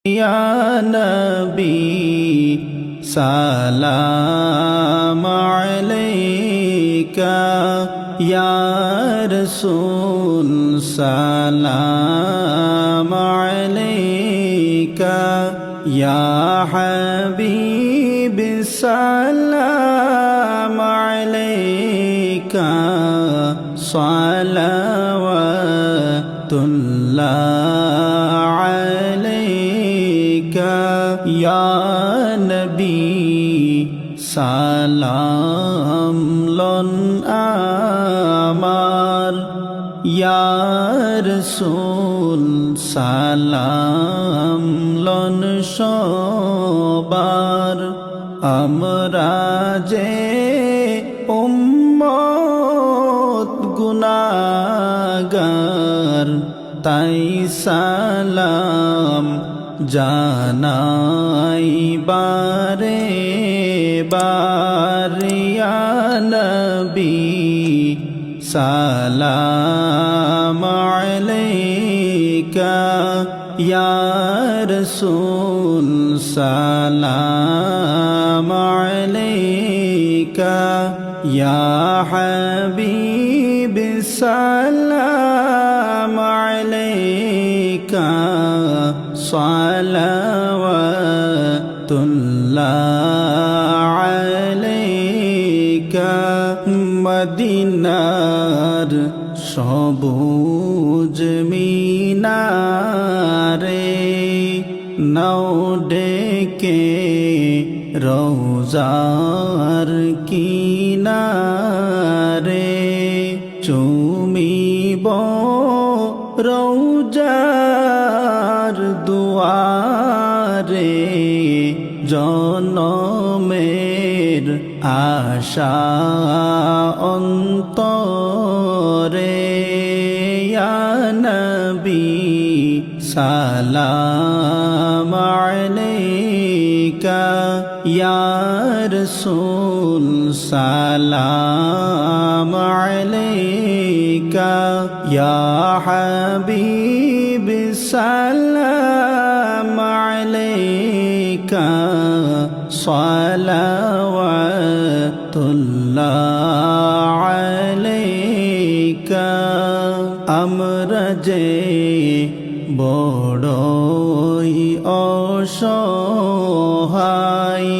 Ya Nabi Salam Alayka Ya Rasul Salam Alayka Ya Habib Salam Alayka Salawatullah Ya Nabi Salam lon amar Ya Rasul Salam lon সবার আমরা যে উম্মত গুনাহগার তাই সালাম জানাই বারে বারে ইয়া নবী সালাম আলাইকা ইয়া রাসূল সালাম আলাইকা ইয়া হাবিব সালাম আলাইকা সালাওয়াতুল্লাহ আলাইকা মদিনার সবুজ মিনারে নাও ডেকে রওজার কিনারে চুমিব রওজার দুয়ারে জনমের আশা অন্তরে ইয়া নবী সালাম আলাইকা ইয়া রাসূল সালাম আলাইকা ইয়া হাবিব সালাম আলাইকা সালাওয়াতুল্লাহ আলাইকা আমরা যে বড়ই অসহায়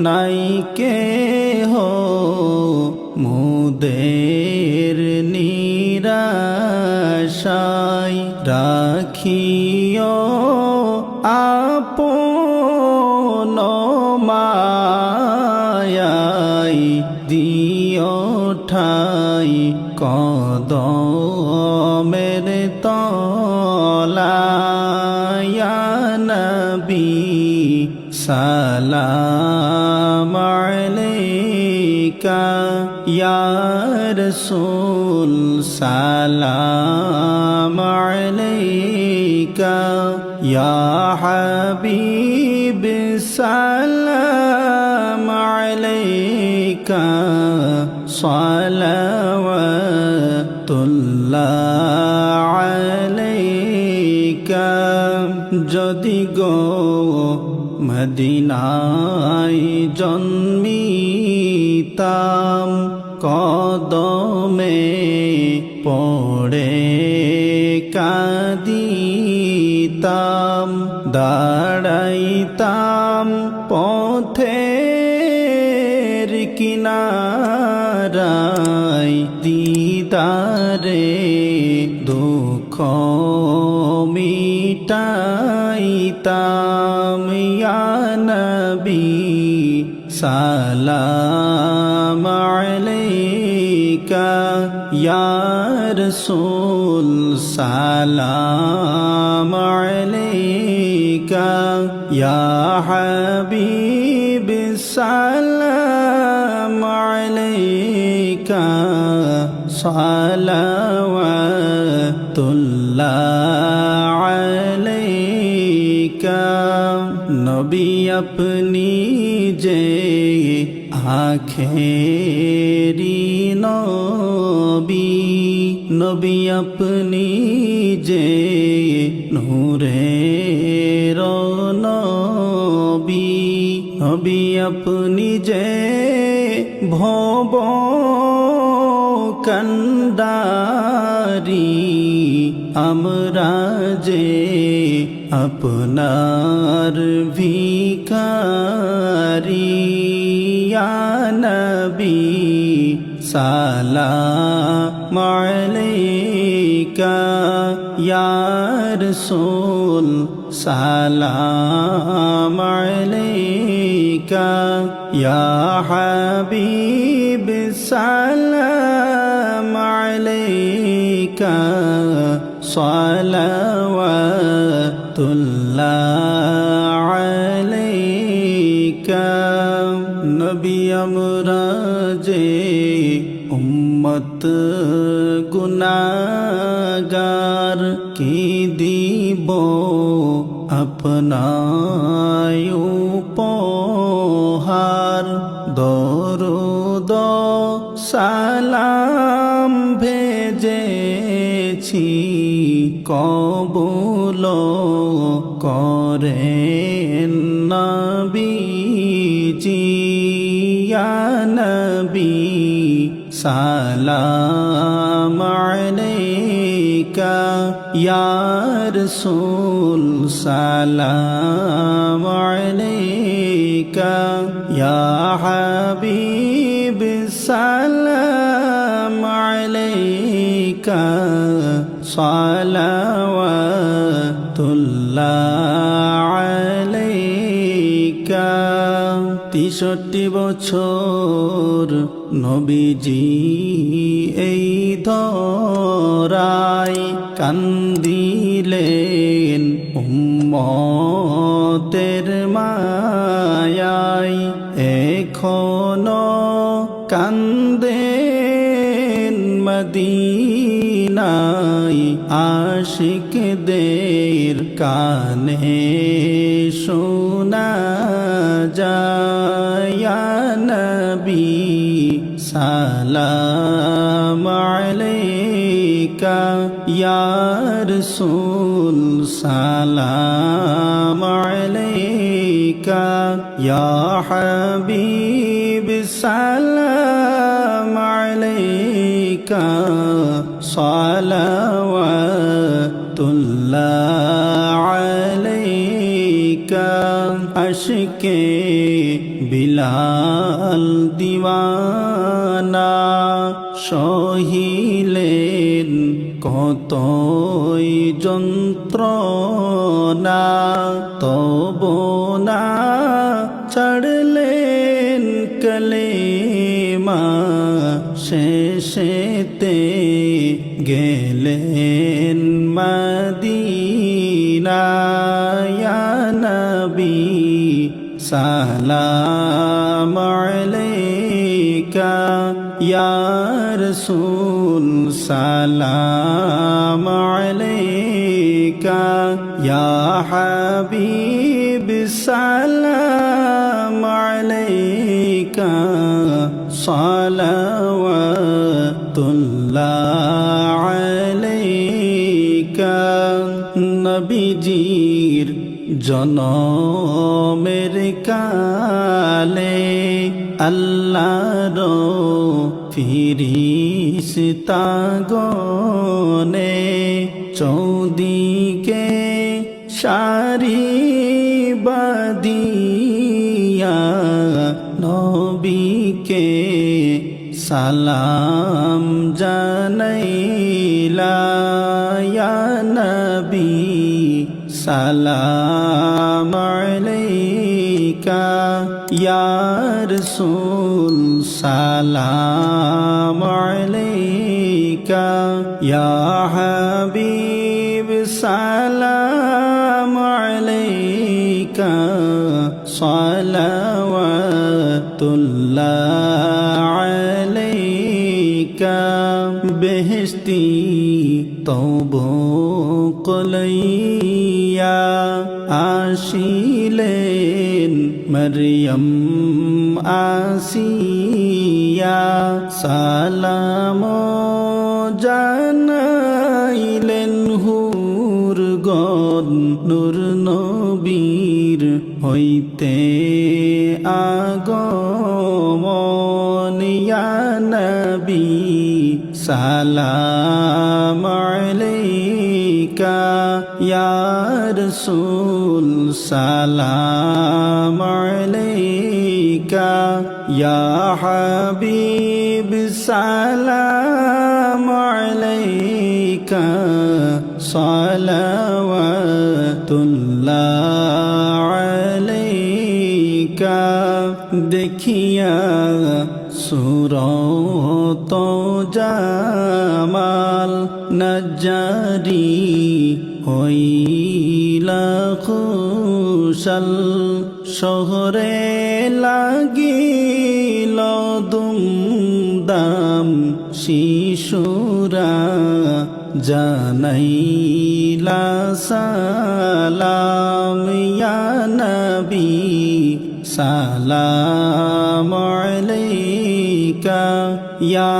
নাই কেহ মুদের নিরাশায় রাখিও আপন মায়ায় দিও ঠাই কদমের তলায় ইয়া নবী সালাম আলাইকা ইয়া রাসূল সালাম আলাইকা ইয়া হাবিব সালাম আলাইকা সালাওয়াতুল্লাহ আলাইকা যদি গো মদিনায় জন্মিতাম কদমে পড়ে কাঁদিতাম দাঁড়াইতাম পথের কিনারায় দিদারে দুঃখ মিটাইতাম ইয়া নবী সালাম আলাইকা ইয়া রাসূল সালাম আলাইকা ইয়া হাবিব সালাম আলাইকা সালাওয়াতুল্লাহ আলাইকা নবী আপনি যে আখেরি নবী নবী আপনি যে নূরে নবী নবী আপনি যে ভব কান্ডারি আমরা যে আপনার ভিখারি ইয়া নবী সালাম আলাইকা ইয়া রাসূল সালাম আলাইকা ইয়া হাবিব সালাম আলাইকা সালাওয়াতুল্লাহ আলাইকা নবী আমরা যে উম্মত গুনাহগার কি দিব আপনায় উপহার দরুদ সালাম ভেজেছি কবুল করেন নবীজি ইয়া নবী সালাম আলাইকা ইয়া রাসূল সালাম আলাইকা ইয়া হাবিব সালাম আলাইকা সালাওয়াতুল্লাহ আলাইকা ৬৩ বছর নবীজি এই ধরায় কান্দিলেন উম্মতের মায়ায় এখনো কান্দেন মদিনায় আশিকদের কানে শোনা যায় ইয়া নবী সালাম আলাইকা ইয়া রাসূল সালাম আলাইকা ইয়া হাবিব সালাম আলাইকা সালাওয়াতুল্লাহ আলাইকা আশিকে বিলাল দিওয়ানা সহিলেন কতই যন্ত্রণা তবু না ছাড়লেন কলেমা শেষেতে গেলেন মদিনা ইয়া নবী সালাম আলাইকা ইয়া রাসূল সালাম আলাইকা ইয়া হাবিব সালাম আলাইকা সালাওয়াতুল্লাহ আলাইকা নবীজির জনমের কালে আল্লাহর ফিরিস্তা গনে চৌদিকে সারি বাদিয়া নবীকে সালাম জানাইলা ইয়া নবী সালাম আলাইকা ইয়া রাসূল সালাম আলাইকা ইয়া হাবিব সালাম আলাইকা সালাওয়াতুল্লাহ আলাইকা বেহেশতি তওবক লইয়া আসিলেন মরিয়ম আসিয়া সালাম জানাইলেন হুরগণ নূর নবী দূর হইতে আগমন ইয়া নবী সালাম আলাইকা ইয়া রাসূল সালাম আলাইকা ইয়া হাবিব সালাম আলাইকা সালাওয়াতুল্লাহ আলাইকা দেখিয়া সুরত জামাল নজারি হইলা খুশাল শহরে লাগিল দুমদাম শিশুরা জানাইলা সালাম ইয়া নবী সালাম আলাইকা ইয়া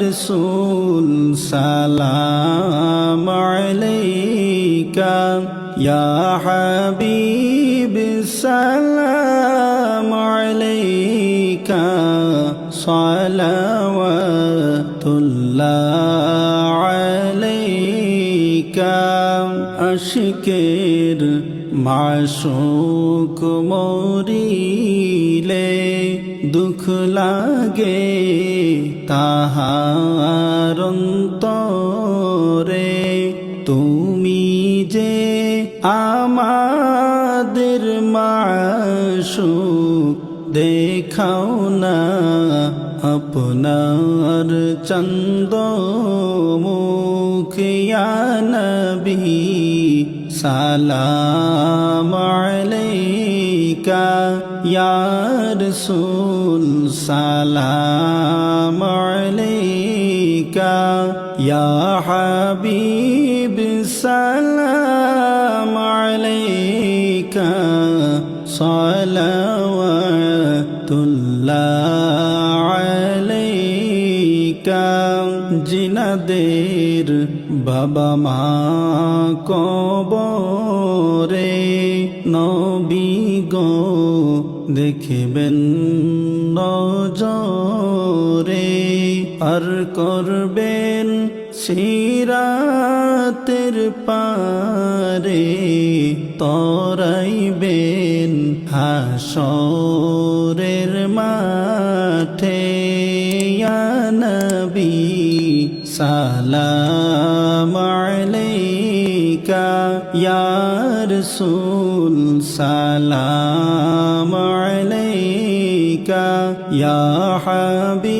রাসূল সালাম আলাইকা ইয়া হাবিব সালাম আলাইকা সালাওয়াতুল্লাহ আলাইকা আশিকের মাশূক মরিলে দুঃখ লাগে তাহার অন্তরে তুমি যে আমাদের মাশূক দেখাও না আপনার চন্দ মুখ ইয়া নবী সালাম আলাইকা ইয়া রাসূল সালাম আলাইকা ইয়া হাবিব সালাম আলাইকা সালাওয়াতুল্লাহ আলাইকা জিনাদের বাবা মা কবরে নবী গো দেখবেন নজরে আর করবেন সিরাতের পারে তরাইবেন হাসরের মাঠে ইয়া নবী সালাম আলাইকা ইয়া রাসূল সালাম আলাইকা ইয়া হাবিব